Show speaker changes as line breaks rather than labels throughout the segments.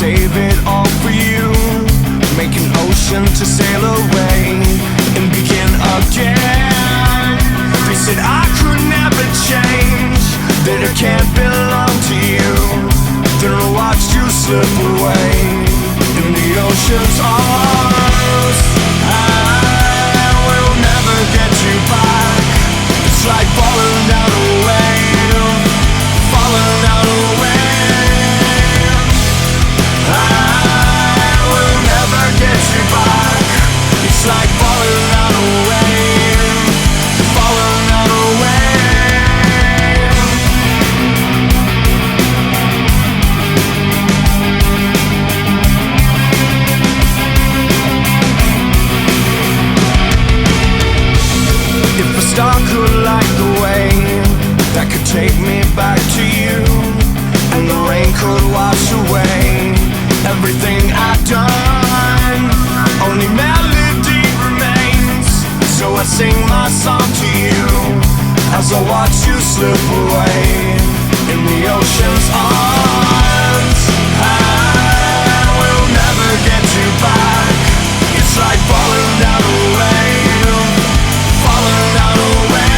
Save it all for you. Make an ocean to sail away and begin again. They said I could never change, that I can't belong to you. Then I watched you slip away in the ocean's arms. I will never get you back. It's like falling down a wave, falling down a wave. It's like falling down a wave, falling down a wave. If a star could light the way that could take me back to you, and the rain could wash away everything I've done, only melody remains. So I sing my song to you as I watch you slip away in the ocean's arms. I will never get you back. It's like falling down a wave, falling down a wave.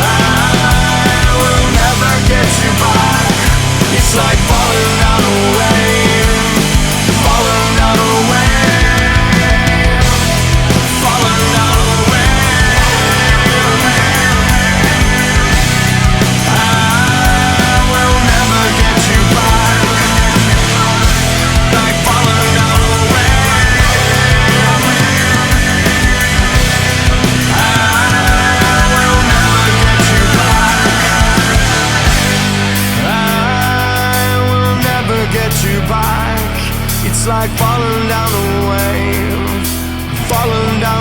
I will never get you back. It's like falling down a wave, falling down a wave, falling down a wave. I will never get you back. Like falling down a wave. I will never get you back. I will never get you back. It's like falling down a wave, falling down